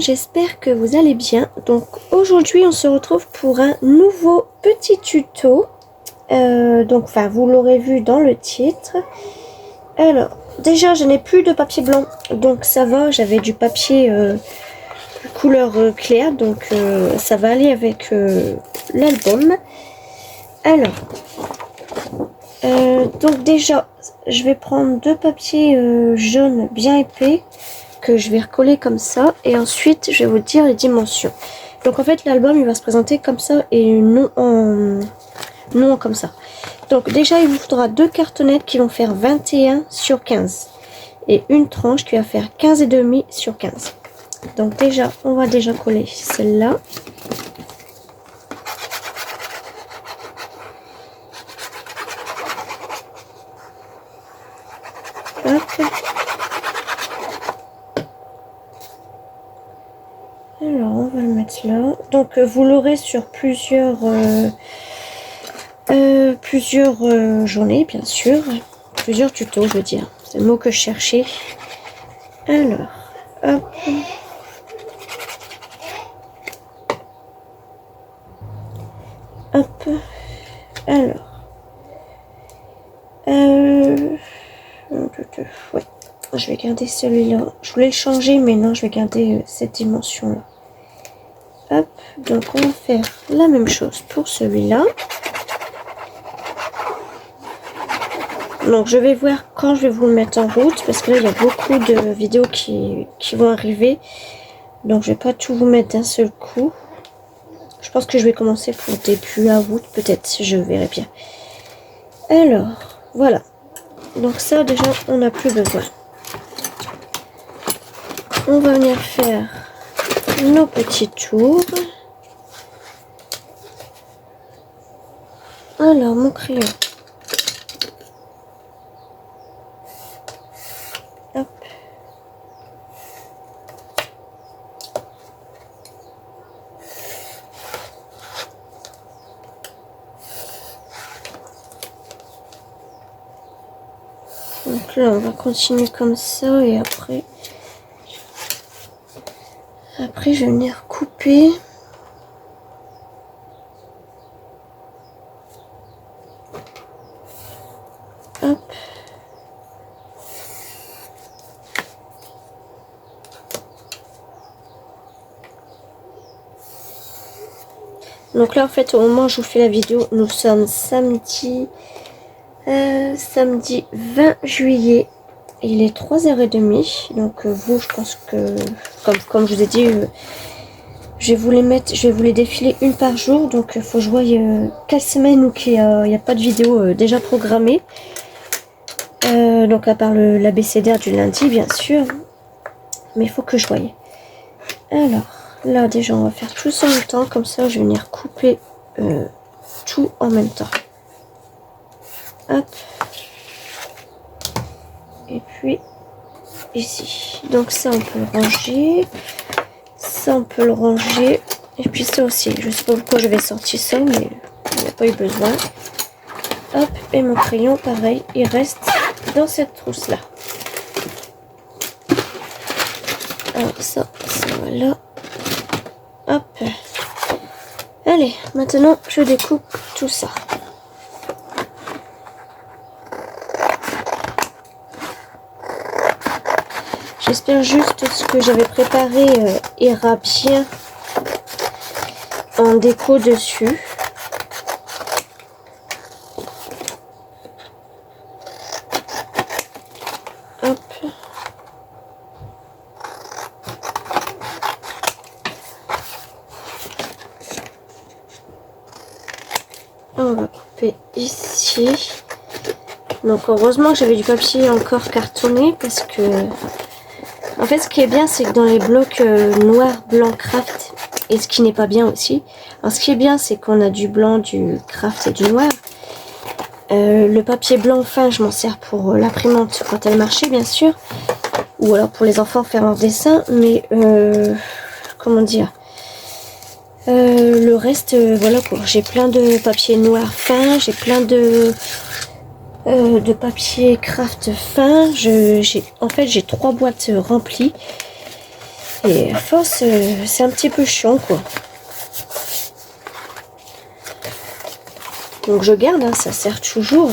j'espère que vous allez bien. Donc aujourd'hui on se retrouve pour un nouveau petit tuto. Vous l'aurez vu dans le titre. Alors déjà je n'ai plus de papier blanc, donc ça va, j'avais du papier couleur claire, donc ça va aller avec l'album. Alors donc déjà je vais prendre deux papiers jaunes bien épais que je vais recoller comme ça, et ensuite je vais vous dire les dimensions. Donc en fait l'album il va se présenter comme ça et non comme ça. Donc déjà il vous faudra deux cartonnettes qui vont faire 21 sur 15 et une tranche qui va faire 15,5 sur 15. Donc déjà on va déjà coller celle-là. Alors on va le mettre là. Donc vous l'aurez sur plusieurs journées, bien sûr, plusieurs tutos, je veux dire, c'est le mot que je cherchais. Alors hop, hop, alors ouais, je vais garder celui-là. Je voulais le changer mais non, je vais garder cette dimension là. Hop, donc on va faire la même chose pour celui-là. Donc je vais voir quand je vais vous le mettre en route, parce que là il y a beaucoup de vidéos qui vont arriver. Donc je vais pas tout vous mettre d'un seul coup. Je pense que je vais commencer pour début août, peut-être, je verrai bien. Alors, voilà. Donc ça déjà on n'a plus besoin. On va venir faire nos petits tours. Alors mon crayon. Hop. Donc là on va continuer comme ça, et après je vais venir couper. Hop. Donc là en fait au moment où je vous fais la vidéo, nous sommes samedi 20 juillet. Il est 3h30. Donc vous, je pense que comme je vous ai dit, je vais vous les défiler une par jour. Donc il faut que je voie quelle semaine où il n'y a pas de vidéo déjà programmée. Donc à part l'abécédaire du lundi bien sûr. Mais il faut que je voie. Alors là déjà on va faire tout ça en même temps. Comme ça je vais venir couper tout en même temps. Hop. Et puis ici. Donc ça on peut le ranger. Ça on peut le ranger. Et puis ça aussi. Je sais pas pourquoi j'avais sorti ça, mais il n'y a pas eu besoin. Hop. Et mon crayon pareil, il reste dans cette trousse là. Alors ça va là. Hop. Allez, maintenant je découpe tout ça. J'espère juste ce que j'avais préparé ira bien en déco dessus. Hop. On va couper ici. Donc heureusement que j'avais du papier encore cartonné, parce que en fait ce qui est bien c'est que dans les blocs noir, blanc, craft, et ce qui n'est pas bien aussi, alors ce qui est bien c'est qu'on a du blanc, du craft et du noir. Le papier blanc fin je m'en sers pour l'imprimante quand elle marchait bien sûr, ou alors pour les enfants faire leur dessin, mais comment dire, le reste voilà quoi. J'ai plein de papier noir fin, j'ai plein de papier craft fin. En fait j'ai 3 boîtes remplies Et à force, c'est un petit peu chiant, quoi. Donc je garde, hein, ça sert toujours.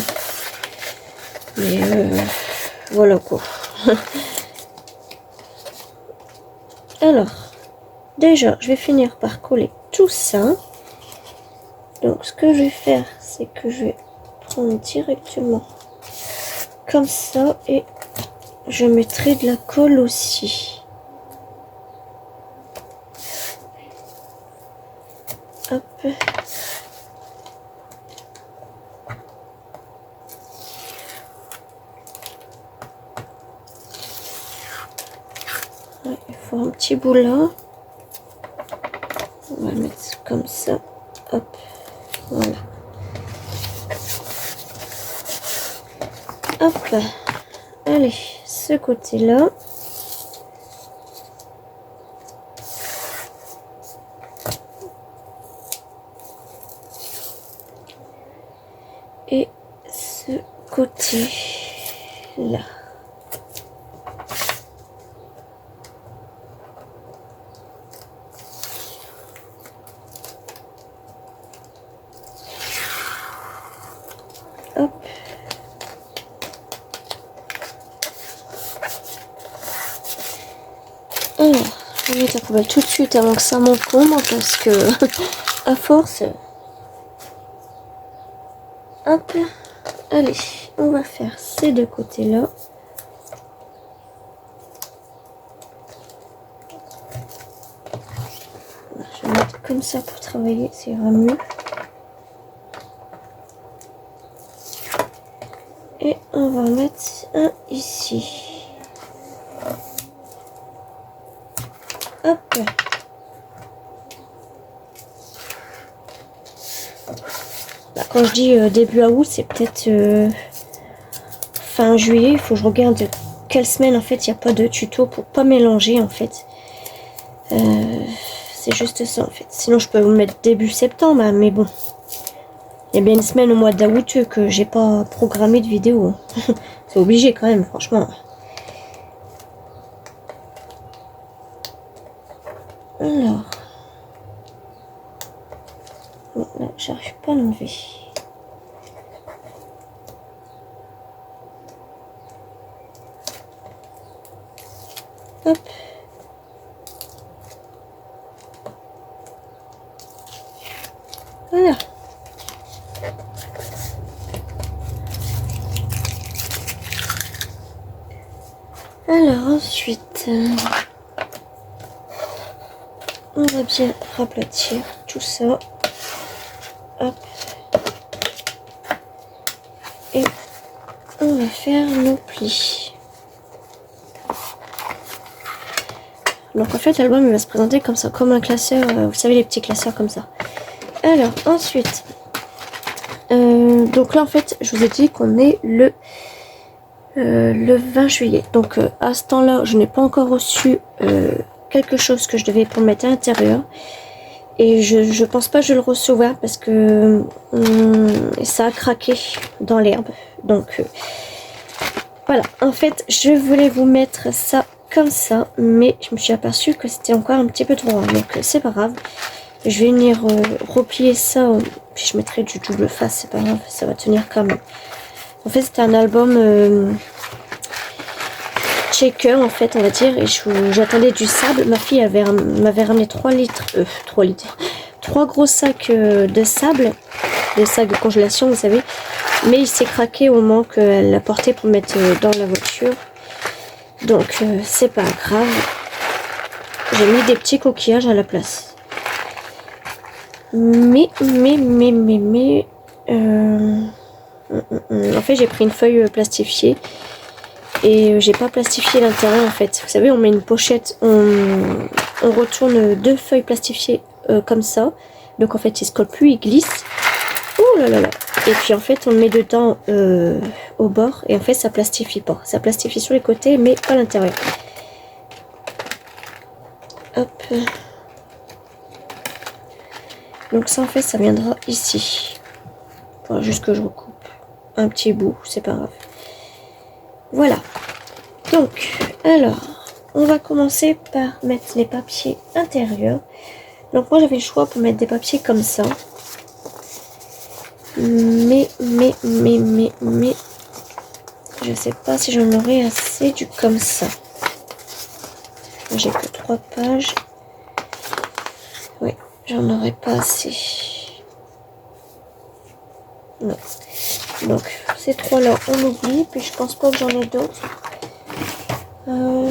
Mais voilà quoi. Alors, déjà, je vais finir par coller tout ça. Donc ce que je vais faire, c'est que je vais prendre directement comme ça et je mettrai de la colle aussi. Hop. Ouais, il faut un petit bout là. On va le mettre comme ça. Hop. Voilà. Hop. Allez, ce côté-là. Et ce côté-là. Hop. Alors, je vais mettre la poubelle tout de suite avant que ça m'encombre parce que à force. Hop. Allez, on va faire ces deux côtés-là. Je vais mettre comme ça pour travailler, c'est vraiment mieux. Et on va mettre un ici. Hop. Bah, quand je dis début août, c'est peut-être fin juillet. Il faut que je regarde quelle semaine en fait il n'y a pas de tuto pour pas mélanger en fait. C'est juste ça en fait. Sinon je peux vous mettre début septembre, hein, mais bon. Il y a bien une semaine au mois d'août que j'ai pas programmé de vidéo. C'est obligé quand même, franchement. Alors. Bon, là, j'arrive pas à l'enlever. Hop. Voilà. Alors ensuite, on va bien raplatir tout ça. Hop. Et on va faire nos plis. Donc en fait l'album il va se présenter comme ça, comme un classeur, vous savez les petits classeurs comme ça. Alors ensuite, donc là en fait je vous ai dit qu'on est le 20 juillet. Donc à ce temps-là, je n'ai pas encore reçu quelque chose que je devais pour mettre à l'intérieur. Et je pense pas que je le recevoir parce que ça a craqué dans l'herbe. Donc voilà. En fait, je voulais vous mettre ça comme ça, mais je me suis aperçue que c'était encore un petit peu trop grand. Donc c'est pas grave. Je vais venir replier ça. Puis je mettrai du double face, c'est pas grave, ça va tenir quand même. En fait, c'était un album shaker, en fait, on va dire. Et j'attendais du sable. Ma fille m'avait ramené 3 gros sacs de sable. Des sacs de congélation, vous savez. Mais il s'est craqué au moment qu'elle l'a porté pour mettre dans la voiture. Donc, c'est pas grave. J'ai mis des petits coquillages à la place. Mais en fait j'ai pris une feuille plastifiée et j'ai pas plastifié l'intérieur en fait. Vous savez, on met une pochette, on retourne 2 feuilles plastifiées comme ça, donc en fait il se colle plus, il glisse. Ouh là là là. Et puis en fait on le met dedans au bord et en fait ça plastifie pas, ça plastifie sur les côtés mais pas à l'intérieur. Hop. Donc ça en fait ça viendra ici. Voilà, juste que je recoupe un petit bout, c'est pas grave. Voilà. Donc, alors, on va commencer par mettre les papiers intérieurs. Donc moi j'avais le choix pour mettre des papiers comme ça. Mais, je sais pas si j'en aurai assez du comme ça. J'ai que 3 pages. Oui, j'en aurai pas assez. Non. Donc, ces 3-là, on oublie. Puis je pense pas que j'en ai d'autres. Alors,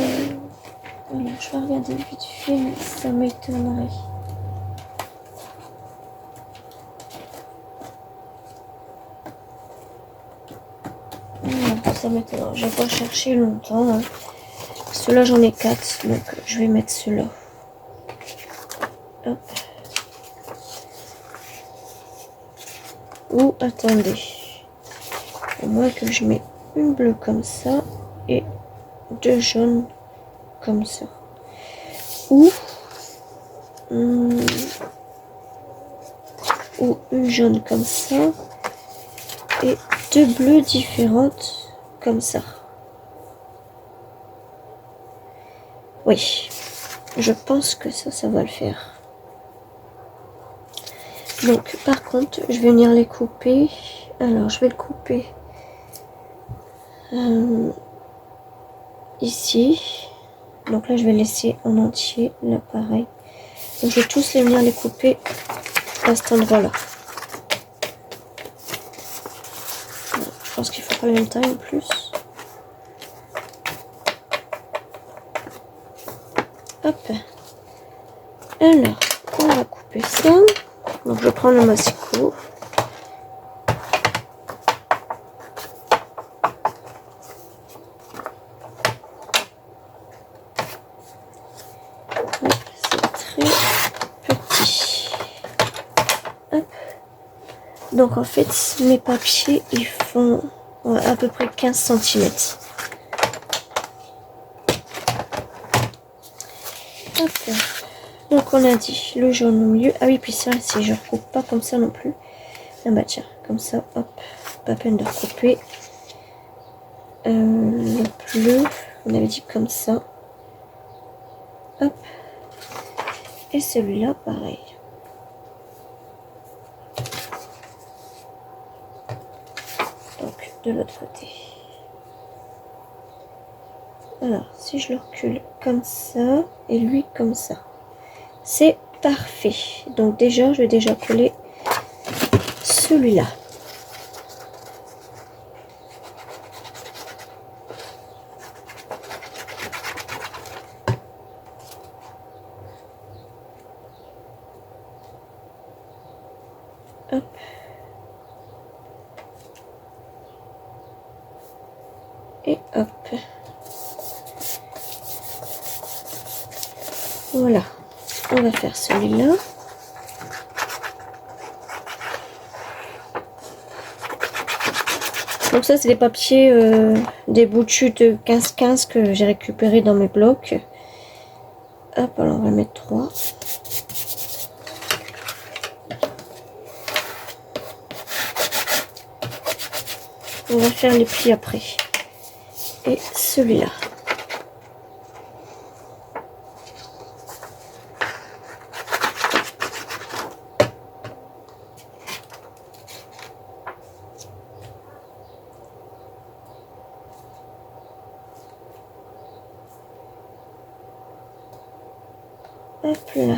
je vais regarder vite fait, mais ça m'étonnerait. Non, ça m'étonnerait. Je vais pas chercher longtemps. Hein. Ceux-là, j'en ai 4. Donc, je vais mettre ceux-là. Hop. Ou, attendez. Au moins que je mets une bleue comme ça et 2 jaunes comme ça. Ou une jaune comme ça et 2 bleues différentes comme ça. Oui, je pense que ça va le faire. Donc par contre, je vais venir les couper. Alors je vais le couper ici. Donc là je vais laisser en entier, là pareil. Donc je vais tous venir les couper à cet endroit là. Je pense qu'il faut pas la même taille en plus. Hop. Alors, on va couper ça. Donc je prends le massicot. Donc en fait, mes papiers, ils font à peu près 15 cm. Hop. Donc on a dit le jaune au milieu. Ah oui, puis ça, si je recoupe pas comme ça non plus. Ah bah tiens, comme ça, hop. Pas peine de recouper. Le bleu, on avait dit comme ça. Hop. Et celui-là, pareil. De l'autre côté. Alors, si je le recule comme ça et lui comme ça, c'est parfait. Donc déjà, je vais déjà coller celui-là. Hop. Et hop. Voilà. On va faire celui-là. Donc ça, c'est des papiers, des bouts de chute 15-15 que j'ai récupéré dans mes blocs. Hop, alors on va mettre 3. On va faire les plis après. Et celui-là. Hop là.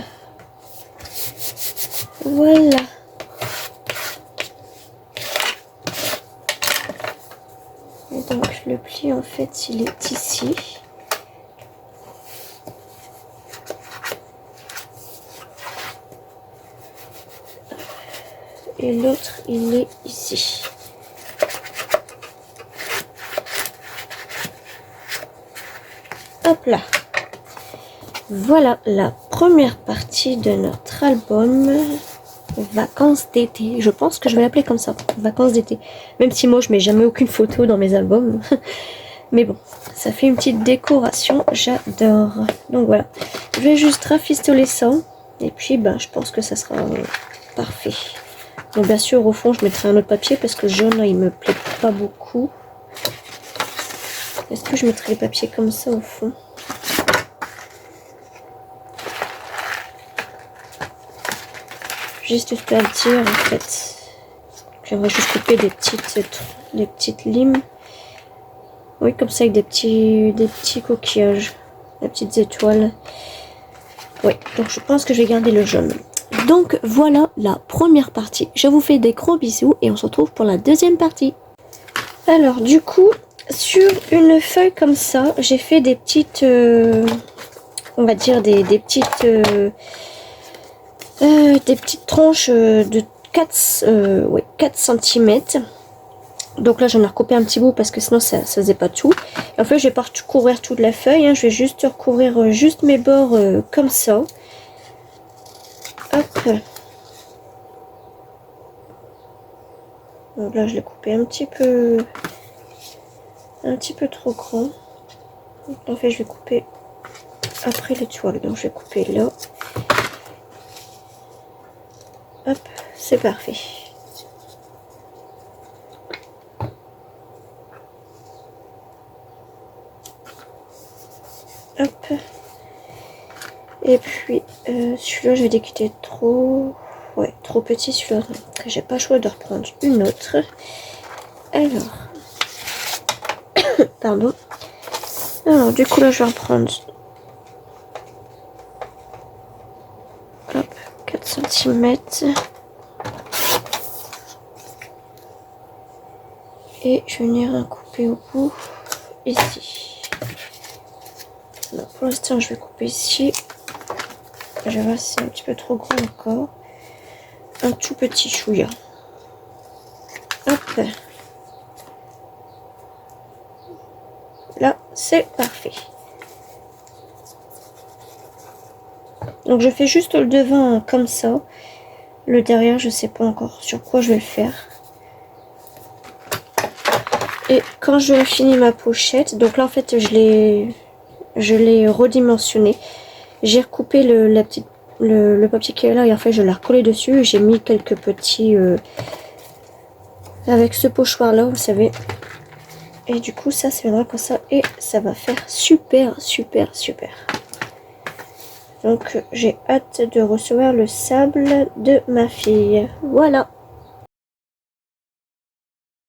Voilà. Et donc le pli en fait il est ici. Et l'autre il est ici. Hop là. Voilà la première partie de notre album vacances d'été. Je pense que je vais l'appeler comme ça, vacances d'été. Même si moi je mets jamais aucune photo dans mes albums. Mais bon, ça fait une petite décoration, j'adore. Donc voilà, je vais juste rafistoler ça. Et puis ben, je pense que ça sera parfait. Donc bien sûr au fond je mettrai un autre papier parce que le jaune là il me plaît pas beaucoup. Est-ce que je mettrai les papiers comme ça au fond? juste te dire en fait. J'aimerais juste couper des petites limes. Oui, comme ça avec des petits coquillages, des petites étoiles. Oui, donc je pense que je vais garder le jaune. Donc voilà la première partie. Je vous fais des gros bisous et on se retrouve pour la deuxième partie. Alors du coup, sur une feuille comme ça, j'ai fait des petites, on va dire des petites tranches de 4 cm. Donc là j'en ai recoupé un petit bout parce que sinon ça faisait pas tout. Et en fait je vais pas recouvrir toute la feuille, hein. Je vais juste recouvrir juste mes bords comme ça. Hop. Donc là je l'ai coupé un petit peu trop grand. Donc, en fait je vais couper après l'étoile. Donc je vais couper là. Hop, c'est parfait. Hop. Et puis celui-là je vais déquitter trop. Ouais, trop petit celui-là. J'ai pas le choix de reprendre une autre. Alors. Pardon. Alors du coup là je vais reprendre. Hop, 4 cm. Et je vais venir couper au bout ici. Alors, pour l'instant je vais couper ici. Je vais voir si c'est un petit peu trop grand encore. Un tout petit chouïa. Hop. Là, c'est parfait. Donc je fais juste le devant comme ça. Le derrière, je sais pas encore sur quoi je vais le faire. Et quand je finis ma pochette, donc là en fait je l'ai redimensionné. J'ai recoupé le papier qui est là et en fait je l'ai recollé dessus. J'ai mis quelques petits avec ce pochoir là, vous savez. Et du coup ça viendra comme ça et ça va faire super. Donc j'ai hâte de recevoir le sable de ma fille. Voilà.